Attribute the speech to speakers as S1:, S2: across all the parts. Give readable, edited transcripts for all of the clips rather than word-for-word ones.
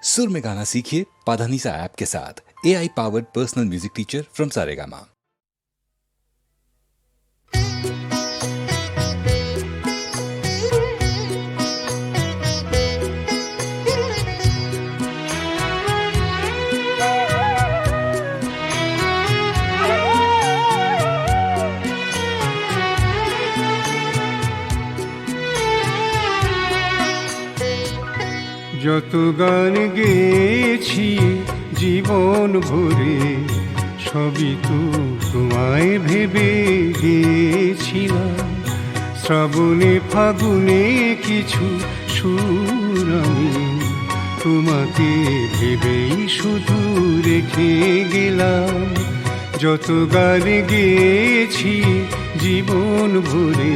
S1: सुर में गाना सीखिए पाधानीसा ऐप के साथ। AI powered personal music teacher from Saregama.
S2: যত গান গেয়েছি জীবন ভরে, সবই তো তোমায় ভেবে গেছিলাম। শ্রাবণে ফাগুনে কিছু সুর আমি তোমাকে ভেবেই শুধু রেখে গেলাম। যত গান গেয়েছি জীবন ভরে,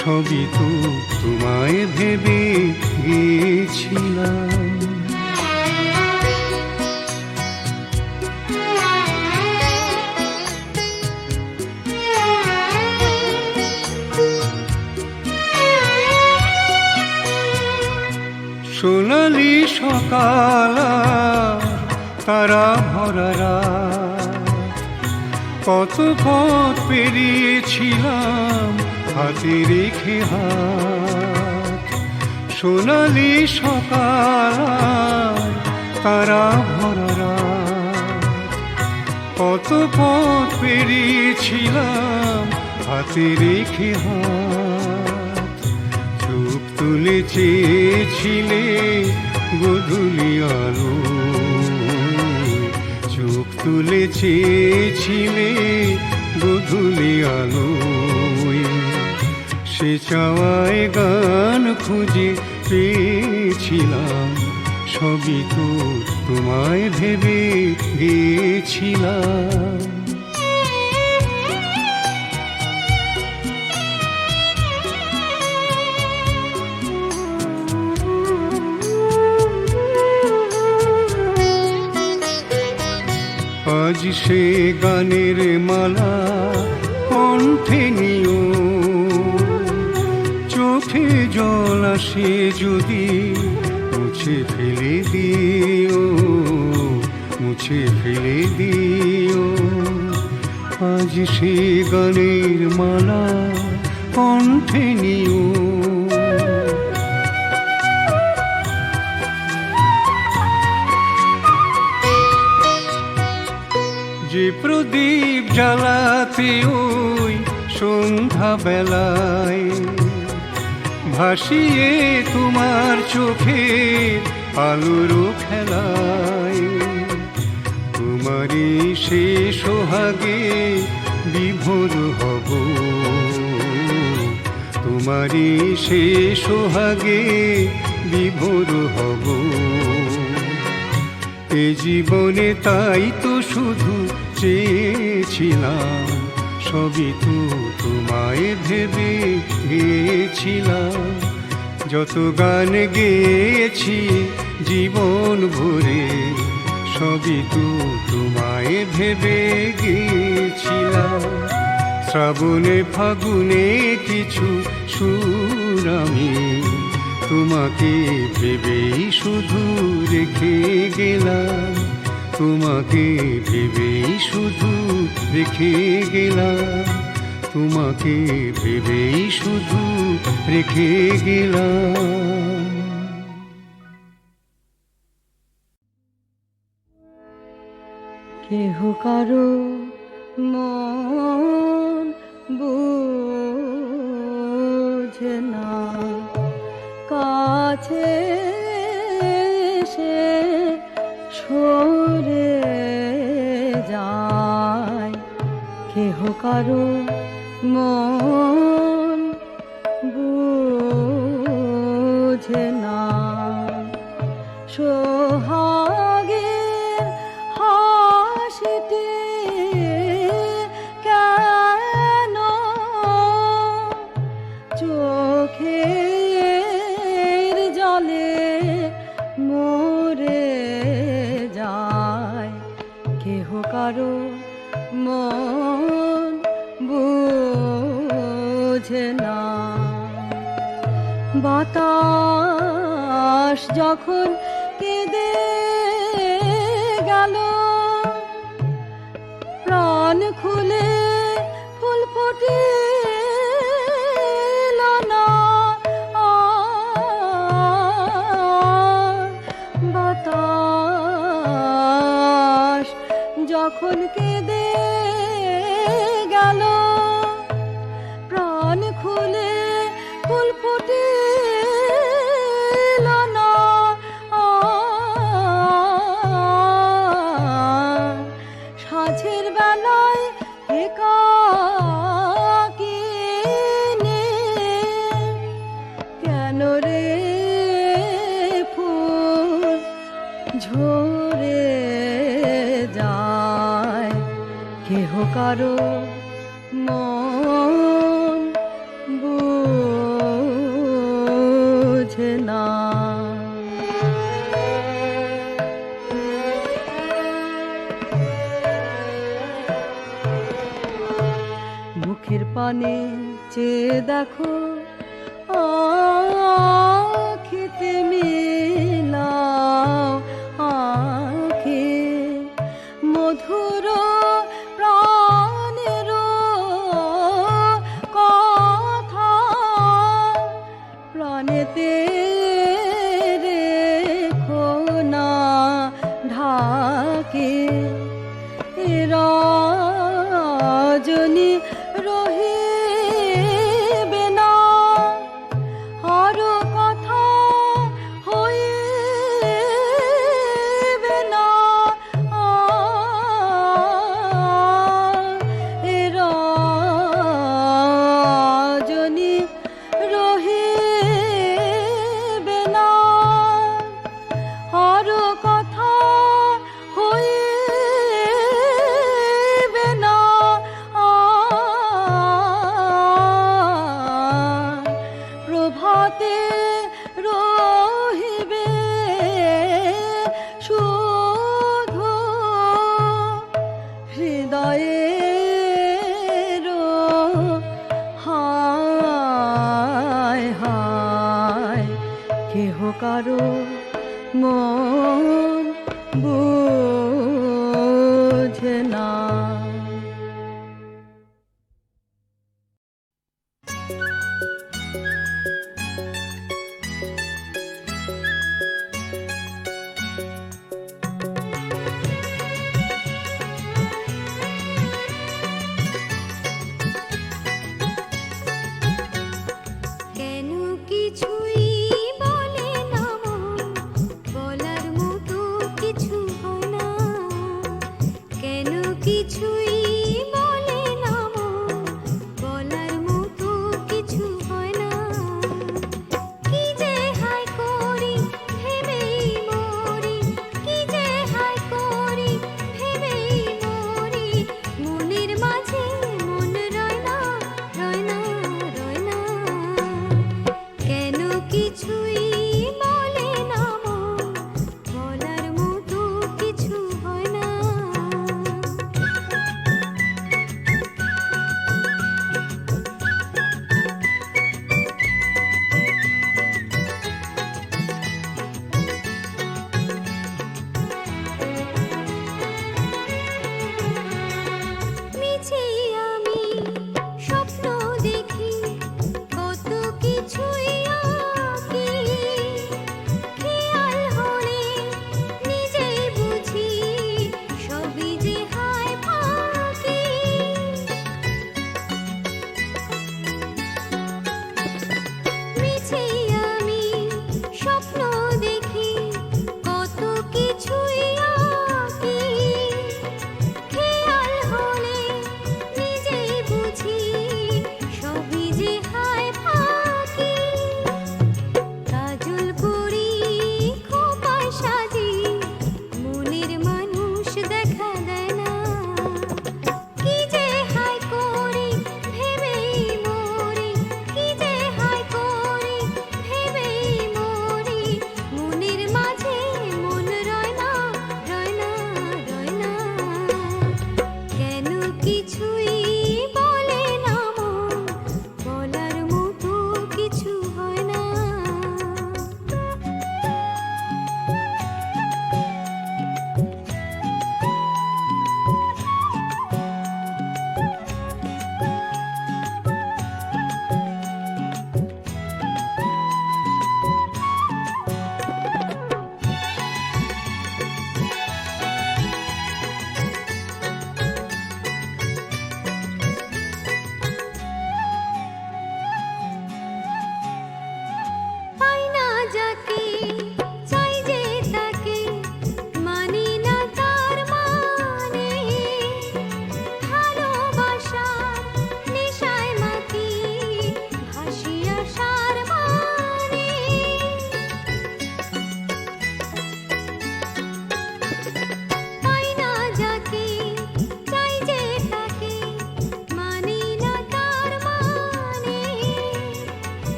S2: সবই তো তোমায় ভেবে গেছিলাম। সোনালি সকাল তারা ভরা রাত, কত পথ পেরিয়েছিলাম হাতে রেখে হাত। সোনালি সকাল তারা ভরা রাত, কত পথ পেরিয়েছিলাম হাতে রেখে হাত। চোখ তুলে চেয়েছিলে গোধূলি আলো, চোখ তুলে চেয়েছিলে গোধূলি আলো। সে চাওয়ায় গান খুঁজে পেয়েছিলাম, সবই তো তোমায় ভেবে গেছিলাম। আজ সে গানের মালা কণ্ঠে নিও, চোখে জল আসে যদি মুছে ফেলে দিও, মুছে ফেলে দিও। আজ সে গানের মালা কণ্ঠে নিও। যে প্রদীপ জ্বালাতে ওই সন্ধ্যা বেলায়, ভাসিয়ে তোমার চোখে আলোর খেলায়, তোমারই সে সোহাগে বিভোর হব, তোমারই সে সোহাগে বিভোর হব। এ জীবনে তাই তো শুধু চেয়েছিলাম, সবই তো তোমায় ভেবে গেছিলাম। যত গান গেয়েছি জীবন ভরে, সবই তো তোমায় ভেবে গেছিলাম। শ্রাবণে ফাগুনে কিছু সুর আমি তোমাকে ভেবেই শুধু রেখে গেলাম, তোমাকে ভেবেই শুধু রেখে গেলাম, তোমাকে ভেবেই শুধু রেখে গেলাম।
S3: কেহ কারো মন বুঝে না, কাছে সে সরে যায়। কেহ কারো মন বুঝে না, সোহাগের হাসিতে কেন চোখের জলে মরে যায়। কেহ কারো মন বুঝে না। বাতাস যখন কেঁদে গেল, প্রাণ খুলে ফুল ফুটিল না, বাতাস যখন কেঁদে গেল, প্রাণ খুলে ফুল ফুটিল না, সাঁঝের বেলায় একাকিনী কেন রে ফুল ঝরে যায়, কেহ কারো মন বুঝে না। মুখের পানে চেয়ে দেখো, আখিতে মিলাও আখি, মধুর প্রাণের কথা প্রাণেতে রেখো না ঢাকে, রজনী রহিবে না, আরো কথা হইবে না, রজনী রহিবে না, আরো কথা হইবে না, প্রভাতে রহিবে শুধু হৃদয়ের হায় হায়, কেহ কারো মন বুঝে না।
S4: কেন কিছুই বলে না মন, বলার মতো কিছু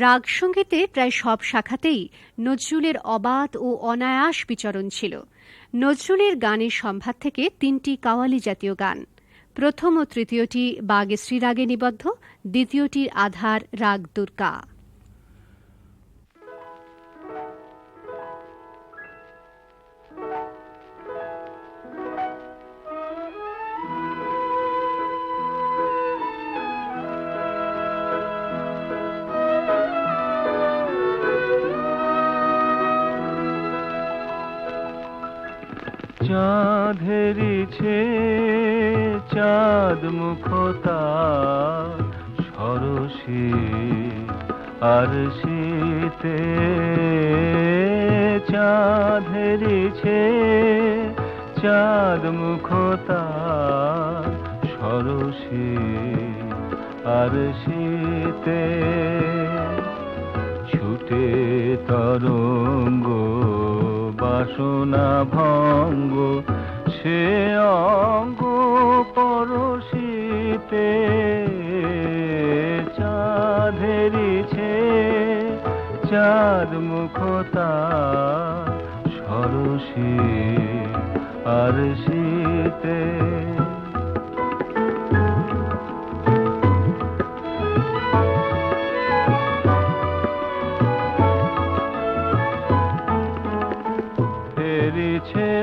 S5: রাগ সঙ্গীতে প্রায় সব শাখাতেই নজরুলের অবাধ ও অনায়াস বিচরণ ছিল। নজরুলের গানের সম্ভার থেকে 3টি কাওয়ালি জাতীয় গান। প্রথম ও তৃতীয়টি বাগেশ্রী রাগে নিবদ্ধ, দ্বিতীয়টির আধার রাগ দুর্গা।
S6: চাঁদেরিছে চাঁদ মুখতা সরসী আর শীতে, চাঁদেরিছে চাঁদ মুখতা সরসী আর শীতে, ছুটে তরঙ্গ বাসনা ভঙ্গ সে অঙ্গ পরশিতে, চাঁদেরিছে চাঁদ মুখতা সরসী আর শীতে।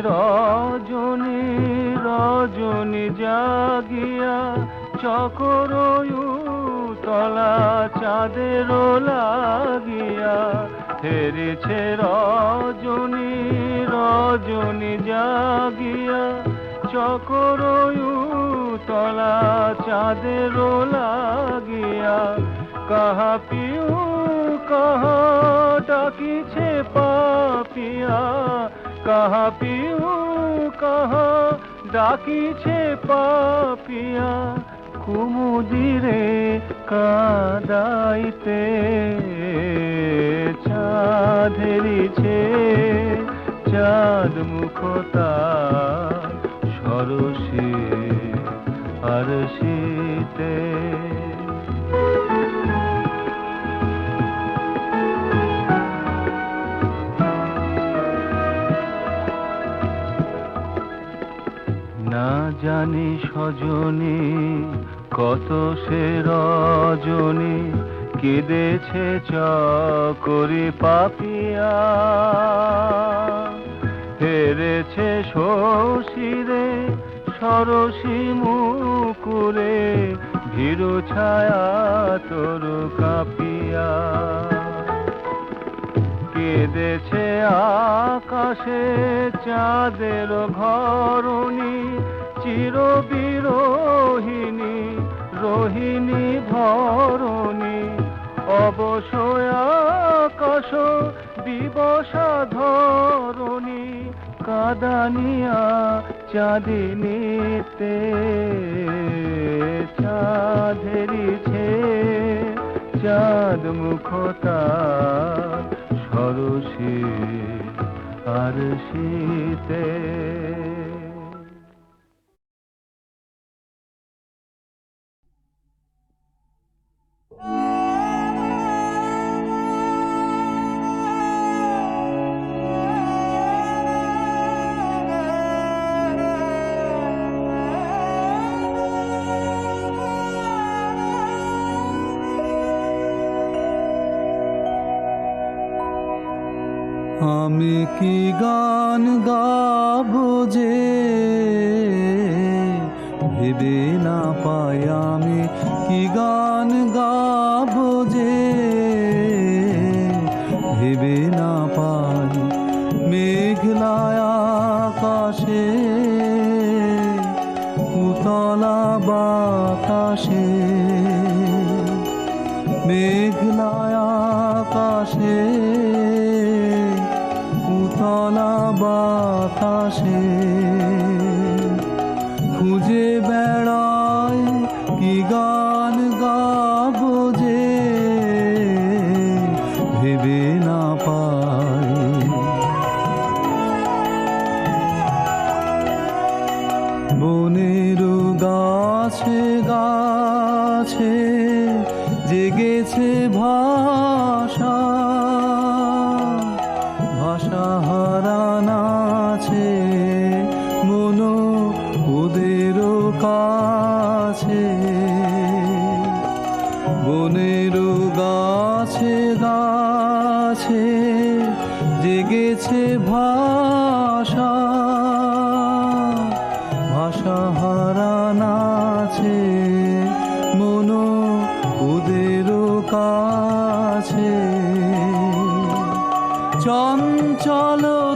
S6: রজনী রজনী জাগিয়া চকর তলা চাঁদের লাগিয়া, হেরেছে রজনী রজনী জাগিয়া চকর তলা চাঁদের লাগিয়া, কাহা পিউ কাহা ডাকিছে পাপিয়া, কাহা পিউ কাহা ডাকিছে পাপিয়া, কুমুদিরে কাদাইতে, চাঁদেরিছে চাঁদ মুখতা সরসী আর শীতে। না জানি সজনী কত সে রজনী কেঁদেছে চকরি পাপিয়া, হেরেছে শশীরে সরসী মুকুরে ভীরু ছায়া তোর কাঁপিয়া, কেঁদেছে আকাশে চাঁদের ঘরণী চির বিরোহিণী রোহিণী ভরণী, অবসয় আকাশ দিবসা ধরণী কাদানিয়া চাঁদিনীতে, চাঁদেরিছে চাঁদ মুখতা সরসী আর শীতে।
S7: আমি কি গান গাবো যে ভেবে না পাই, আমি কি গান গাবো যে ভেবে না পাই, মেঘলায় আকাশে উতলা বাতাসে, মেঘলায় আকাশে উতলা বাতাসে, খুঁজে বেড়াই কি গান গাবো যে ভেবে না পাই। বনের গাছে গাছে জেগেছে ভাই, ভাষাহারা নাচে মন ওদের কাছে, চঞ্চলতার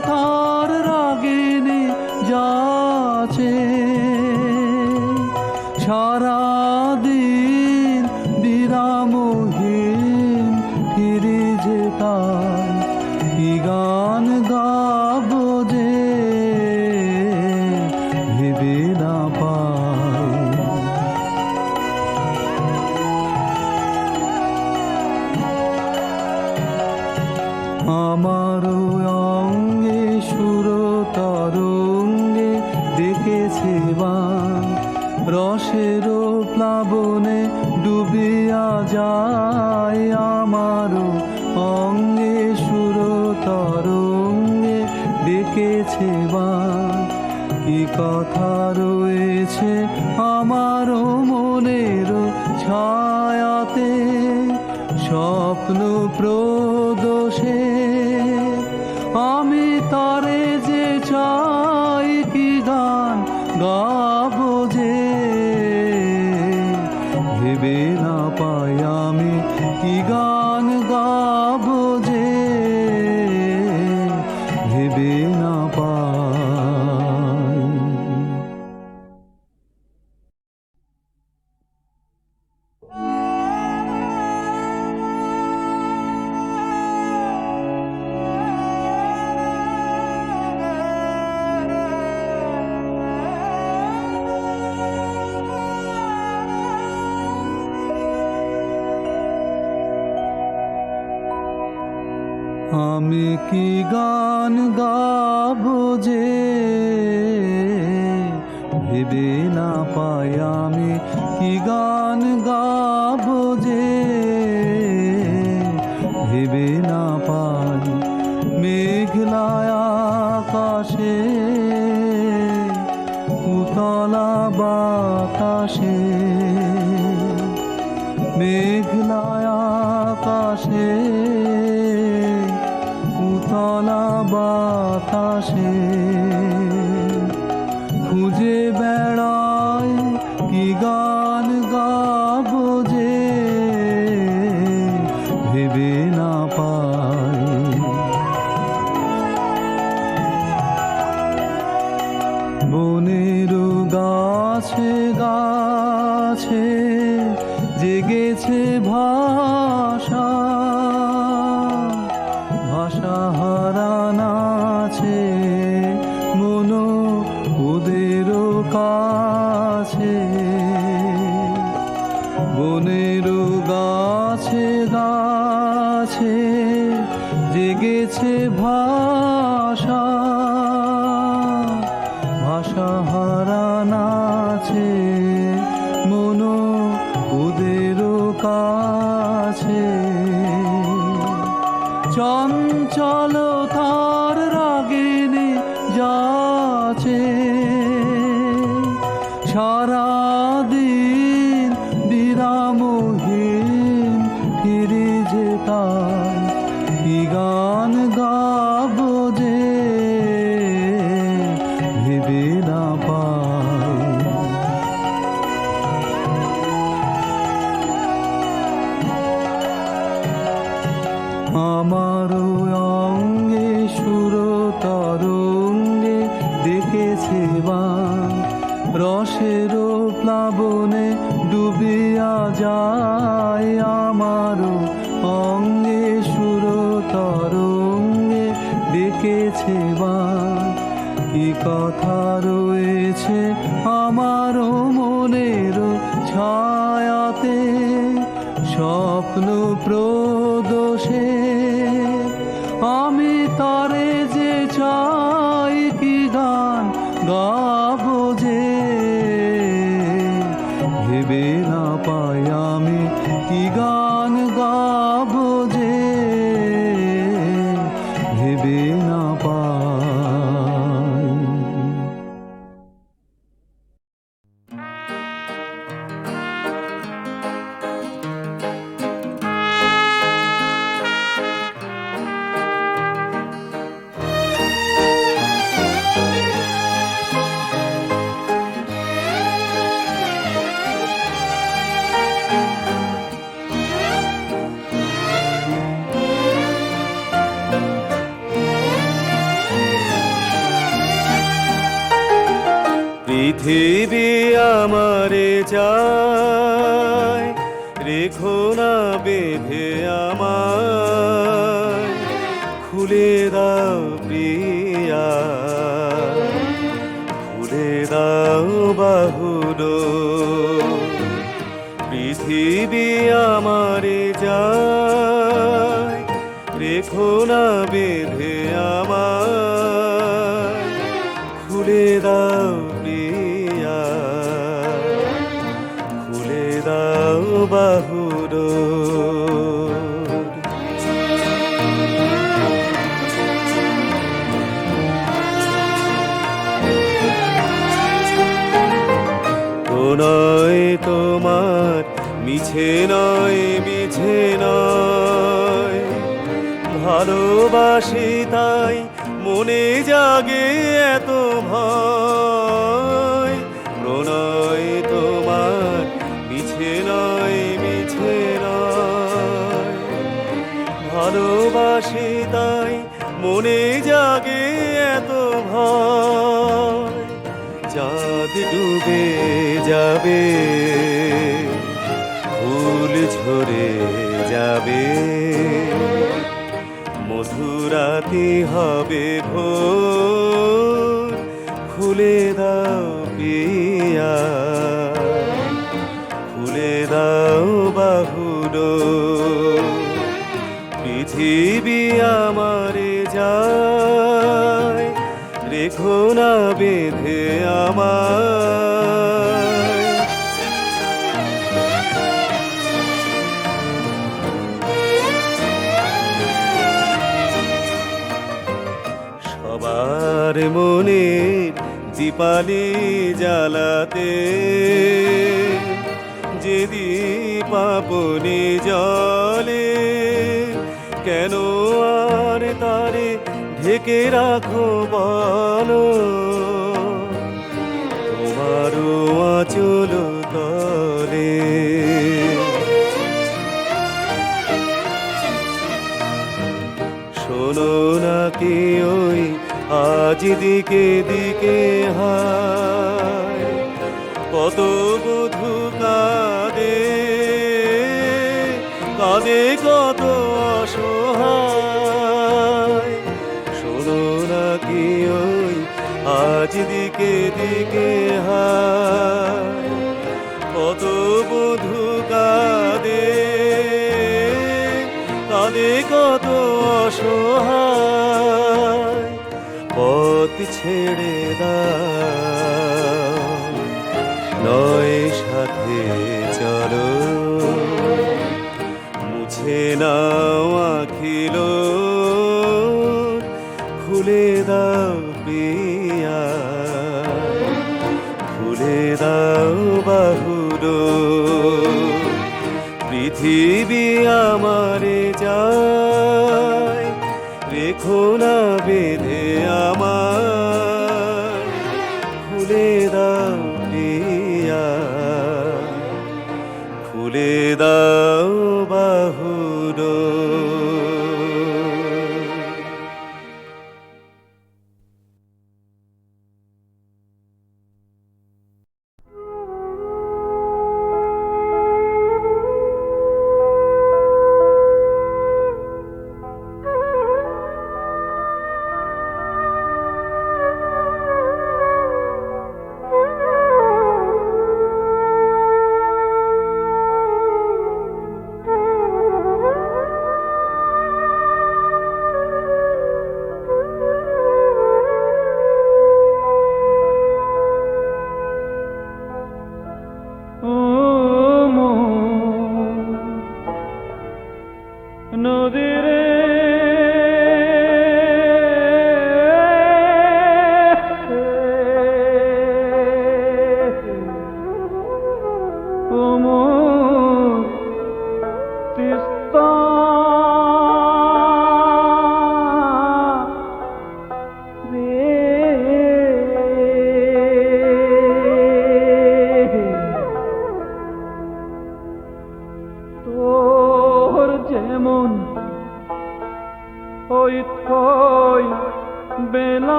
S7: রাগিনী যাচে সারাদিন বিরামহীন ফিরে যেতাম, কি গান গাবো যে ভেবে না পাই। আমার অঙ্গে সুর তরঙ্গে দেখেছে বান, রসের প্লাবনে ডুবিয়া যায়। আমার অঙ্গে সুর তরঙ্গে দেখেছে বান, কি কথা রয়েছে আমার মনের ছায়াতে, স্বপ্ন প্রদোষে আমি তারে যে চাই, কি গান গাবো যে ভেবে না পাই আমি, কি গান গাবো যে ভেবে না পাই। আমি কি গান গাবো যে ভেবে না পাই আমি, কি গান গাবো যে ভেবে না পাই। মেঘলায় আকাশে উতলা বাতাসে, মেঘলায় আকাশে উতলা বাতাসে, খুঁজে বেড়াই কি গান গাবো যে ভেবে না পাই। বনের গাছে গাছে জেগেছে ভাষা, ভাষাহারা নাচে মন ওদের কাছে। বনের গাছে গাছে জেগেছে ভাষা, ভাষাহারা নাচে মন ওদের কাছে, চঞ্চলতার রাগিনী যাচে সারাদিন বিরামহীন ফিরে যেতাম, কি গান গাবো যে ভেবে না পাই। আমার অঙ্গে সুর তরঙ্গে দেখেছে বান, রসের প্লাবনে ডুবিয়া যায়। আমার অঙ্গে সুর তরঙ্গে দেখেছে বান, কি কথা রয়েছে আমার মনের ছায়াতে, স্বপ্ন প্রদোষে আমি তারে যে চাই, কি গান গাবো যে ভেবে না পাই আমি, কি গান গাবো যে ভেবে না পাই।
S6: পৃথিবী আমারে চায়, রেখো না বেঁধে আমায়, খুলে দাও প্রিয়া, খুলে দাও বাহুডোর। পৃথিবী আমারে যায়, রেখো না বেঁধে আমায়, খুলে দাও প্রিয়া, খুলে দাও বাহুডোর। প্রণয় তোমার মিছে নয়, মিছে নয়, ভালোবাসি তাই মনে জাগে এত ভয়। প্রণয় তোমার মিছে নয়, মিছে নয়, ভালোবাসি তাই মনে জাগে এত ভয়। চাঁদ ডুবে যাবে, ফুল ঝরে যাবে, মধুরাতি হবে ভোর, খুলে দাও প্রিয়া, খুলে দাও বাহুডোর। পৃথিবী আমারে যায়, রেখো না বেঁধে আমায়। সবার মনের দীপালি জ্বালাতে, যে দীপ আপনি জ্বলে, কেন আর তারে ঢেকে রাখো বলো, তোমারও আঁচল তলে। শোনো নাকি ওই আজ দিকে দিকে হায়, কত বধূ কাঁদে, কাঁদে কত অসহায়। শোনো নাকি ওই আজ দিকে দিকে হায়, কত বধূ কাঁদে, কাঁদে কত অসহায়। পথ ছেড়ে দাও, নয় সাথে চলো, মুছে নাও আখিল, খুলে দাও প্রিয়া, খুলে দাও বাহুডোর। পৃথিবী আমারে যায়, রেখো না বেঁধে আমায়, খুলে দাও প্রিয়া, খুলে দাও বাহুডোর।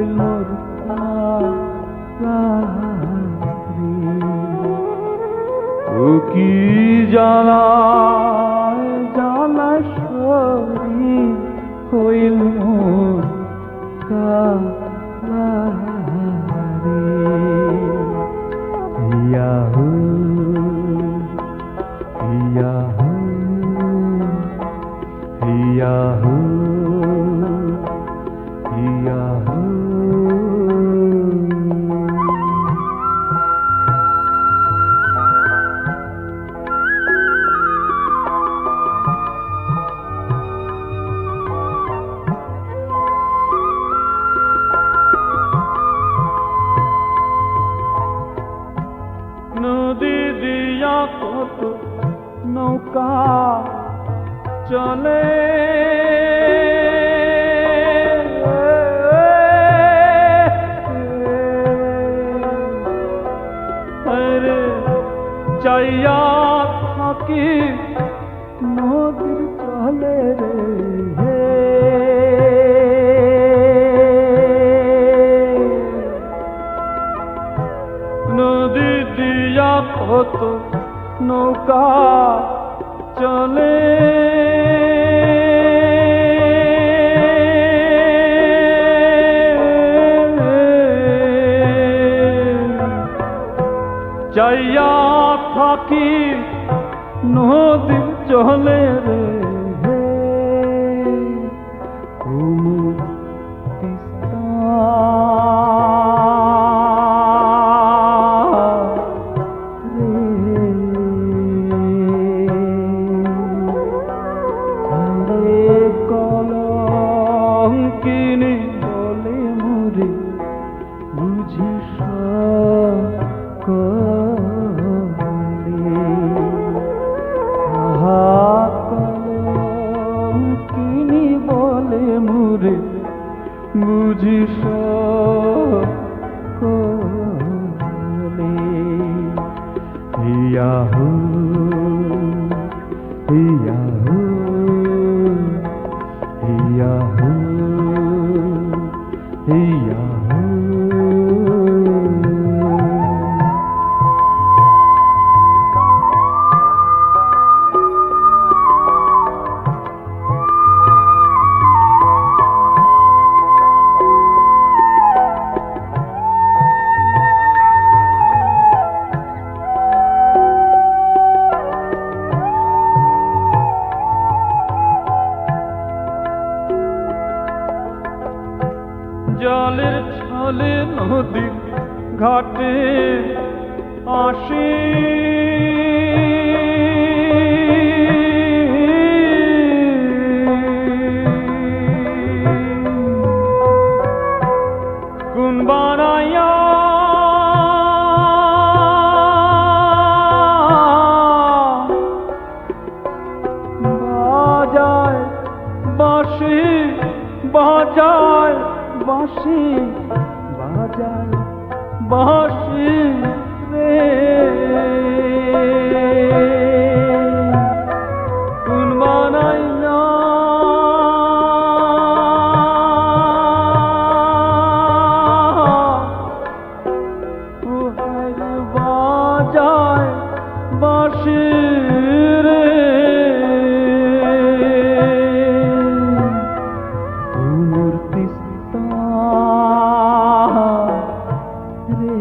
S7: হইল মোর কালারে। ও কি জ্বালায় জ্বালায় সরি হইল মোর কালারে। Yahoo Yahoo Yahoo Yahoo. নদী দিয়া কত নৌকা চলে, আরে চাইয়া থাকি নদীর চলে রে হে। নদী দিয়া কত নৌকা চলে, চাইয়া থাকি নদী চলে রে হে। কুমুর তিস্তা কলঙ্কিনী বলে মোরে বুঝি সকলে। কলঙ্কিনী বলে মোরে বুঝি সকলে। Yahoo Yahoo Yahoo Yahoo. জলের ছলে নদী ঘাটে আসি, গুণ বানাইয়া বাজায় বাঁশি বাজায় বাঁশি বাজায় বাঁশি রে। কোন বানাই না বাজায় বাঁশি রে। মূর্তি রে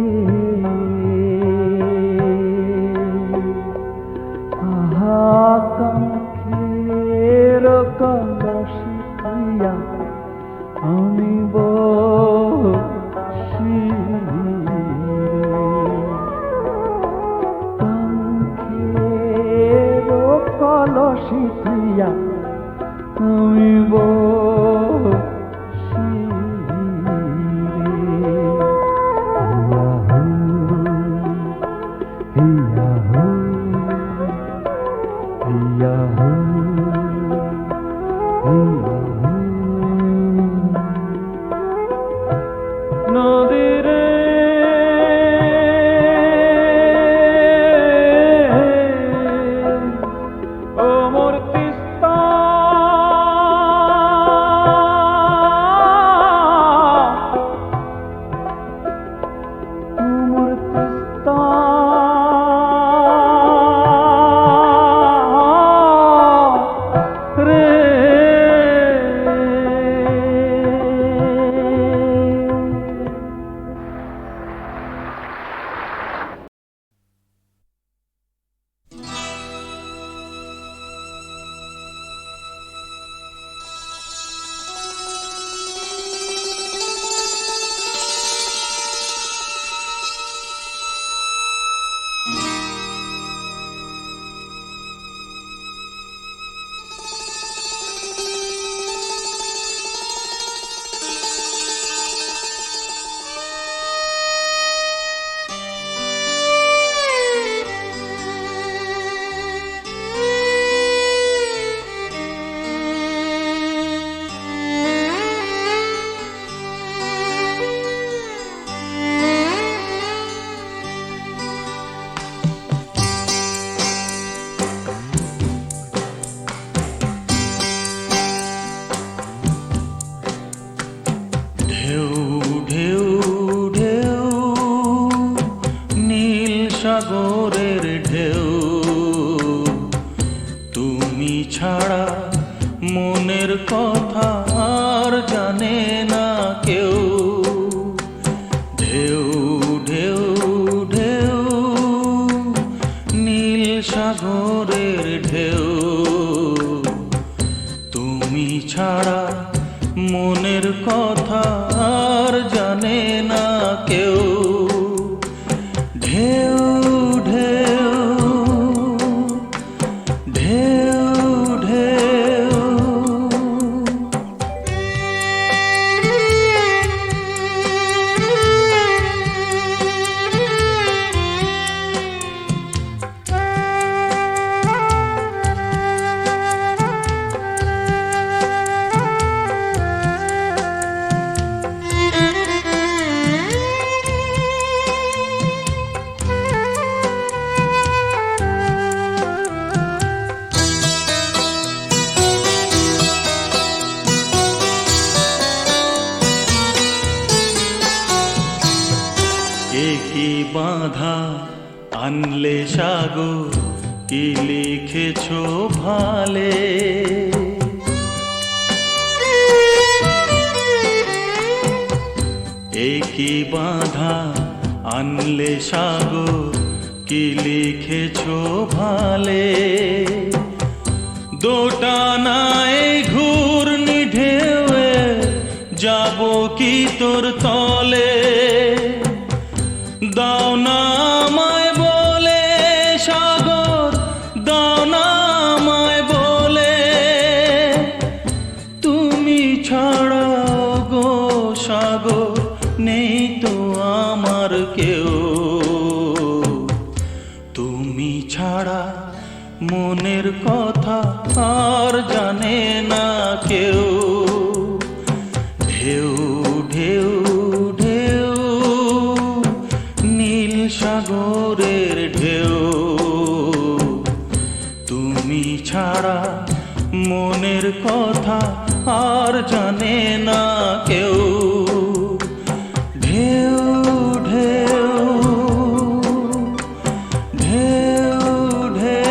S7: মনের কথা আর জানে না কেউ। ঢেউ ঢেউ ঢেউ নীল সাগরের ঢেউ, তুমি ছাড়া মনের কথা আর জানে না কেউ। ঢেউ ঢেউ ঢেউ ঢেউ। কি বাঁধা আনলে সাগর, কি লিখেছো ভালে। কি বাঁধা আনলে সাগর, কি লিখেছো ভালে। দোটানায় ঘূর্ণি ঢেউয়ে যাব কি তোর তলে। দাও না আমায় বলে সাগর, দাও না আমায় বলে, তুমি ছাড়া গো সাগর নেই তো আমার কেউ। তুমি ছাড়া মনের কথা আর জানে না কেউ। ঢেউ ঢেউ ঢেউ নীল সাগরের ঢেউ, তুমি ছাড়া মনের কথা আর জানে না কেউ। ঢেউ ঢেউ ঢেউ ঢেউ।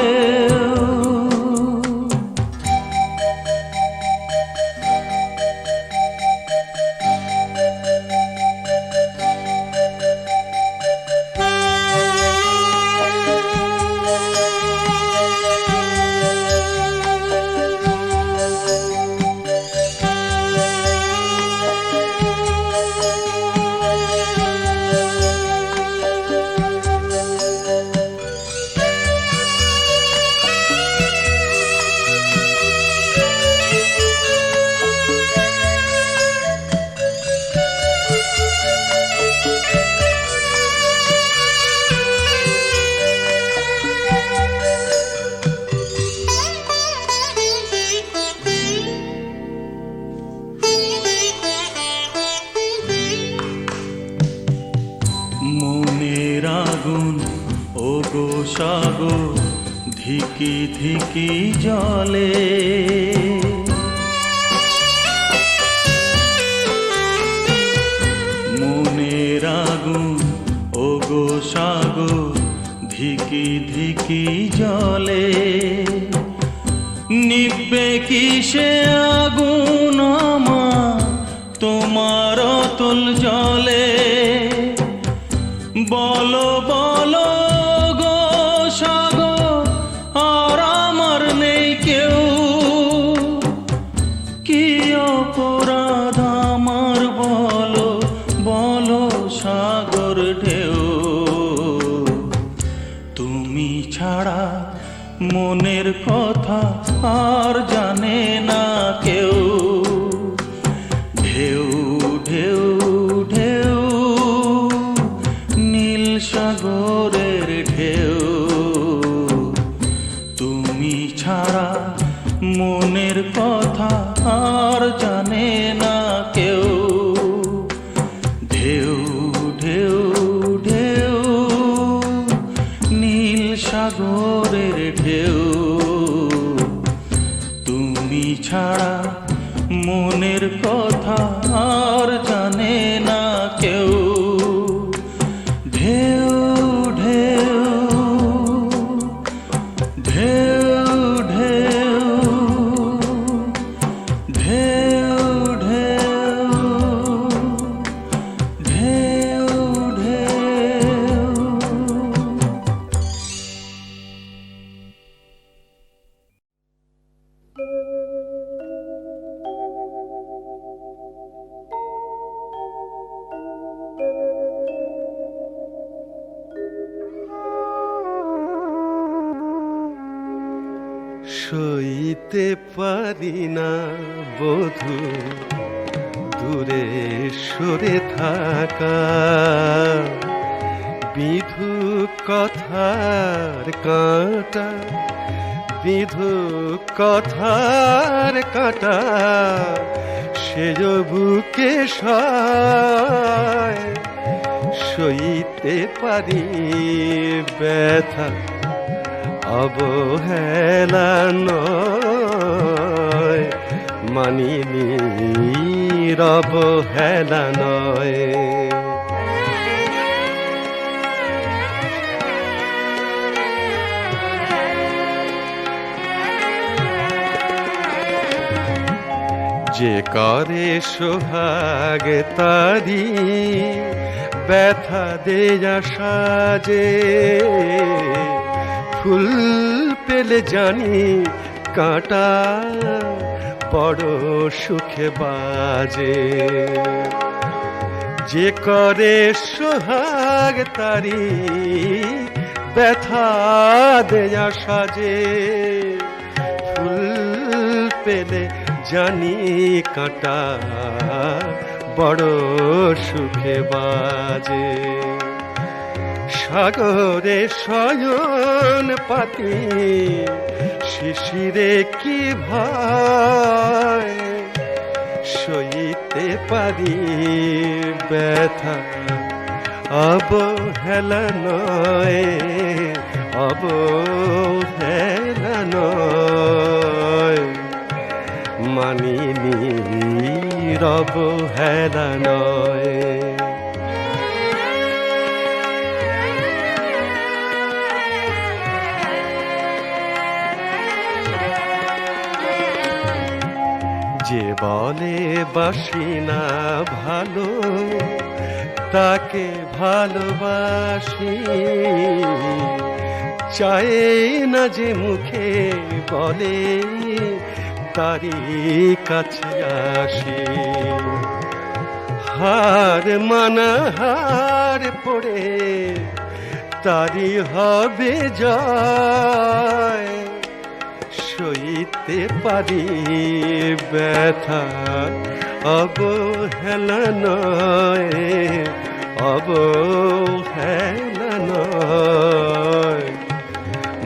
S7: মনের আগুন ও গো সাগর ধিকি ধিকি জলে। মনের আগুন ও গো সাগর ধিকি ধিকি জলে। নিভবে কিসে আগুন আমার তোমার অতল জলে। বলো বলো গো সাগর আর আমার নেই কেউ। কি অপরাধ আমার বলো বলো সাগর ঢেউ। তুমি ছাড়া মনের কথা আর জানে না কেউ। ঢেউ ঢেউ ঢেউ নীল সাগরের ঢেউ, তুমি ছাড়া মনের কথা আর জানে না কেউ। ঢেউ ঢেউ ঢেউ নীল সাগরের ঢেউ, তুমি ছাড়া মনের কথা আর জানে না কেউ। ঢেউ ঢেউ ঢেউ ঢেউ
S8: সইতে পারি না বধূ দূরে সরে থাকা, বিধু কথার কাঁটা, বিধু কথার কাঁটা, সে বুকে সয়, সইতে পারি ব্যথা অবহেলা নয়, মানিনি অবহেলা নয়। যে করে সোহাগ তারি ব্যথা দেয়া সাজে, ফুল পেলে জানি কাঁটা বড় সুখে বাজে। যে করে সোহাগ তারি ব্যথা দেয়া সাজে, ফুল পেলে জানি কাঁটা বড় সুখে বাজে। সাগরে শয়ন পাতি শিশিরে কি ভয়, সইতে পারি ব্যথা অবহেলা নয়, অবহেলা নয়, মানিনি অবহেলা নয়। যে বলে বাসি না ভালো তাকে ভালোবাসি, চায় না যে মুখে বলে তারি কাছে আসি। হার মানা হার পড়ে তারি হবে জয়, সইতে পারি ব্যথা অবহেলা নয়, অবহেলা নয়,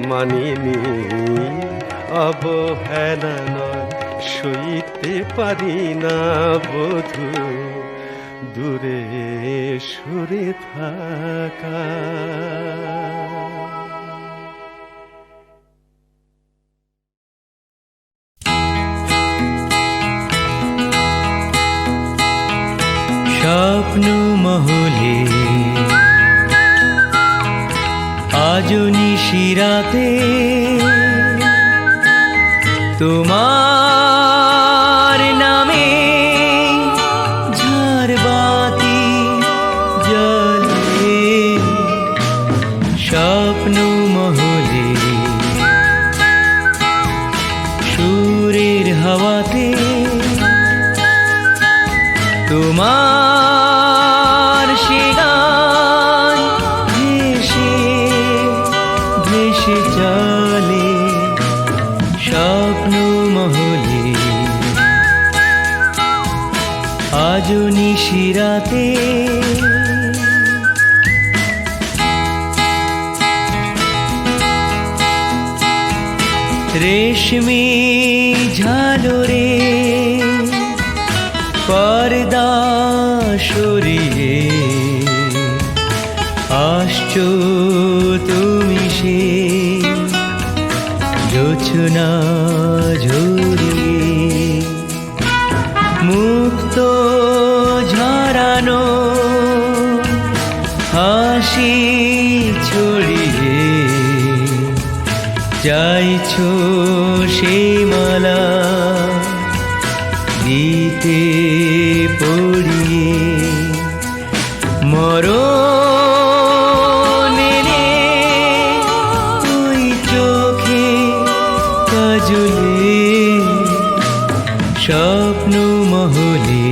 S8: মানিনি অবহেলা নয়, সইতে পারি না বধূ দূরে সরে থাকা।
S9: স্বপ্ন মহলে আজও নিশিরাতে তোমার নামে ঝাড়বাতি জ্বলে। স্বপ্ন মহলে সুরের হাওয়াতে তোমার সে গান ভেসে ভেসে চলে। স্বপ্ন মহলে আজও নিশিরাতে রেশমি ঝালরে পর্দা সরিয়ে আসছো তুমি সে জোছনা ঝরিয়ে। মুক্ত ঝরানো হাসি ছড়িয়ে চাইছো সে মালা দিতে পড়িয়ে। মরণে ওই চোখে কাজলে। স্বপ্ন মহলে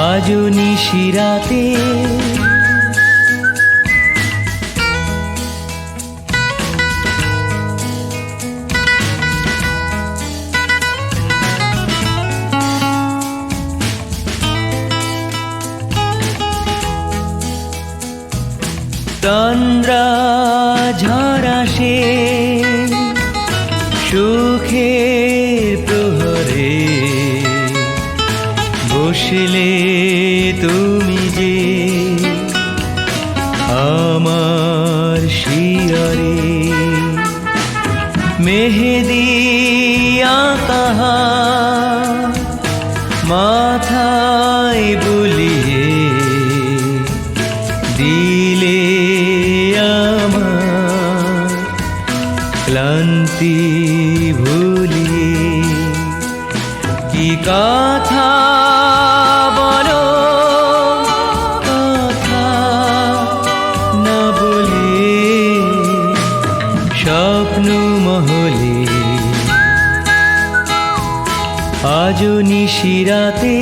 S9: আজও নিশিরাতে তন্দ্রা ঝরা সে সুখের প্রহরে বসলে তুমি যে আমার শিয়রে মেহেদি আঁকা মাথায় বুলিয়ে দিলে আমার ক্লান্তি ভুলিয়ে কি কথা বলো কথা না বলে স্বপ্ন মহলে আজ নিশিরাতে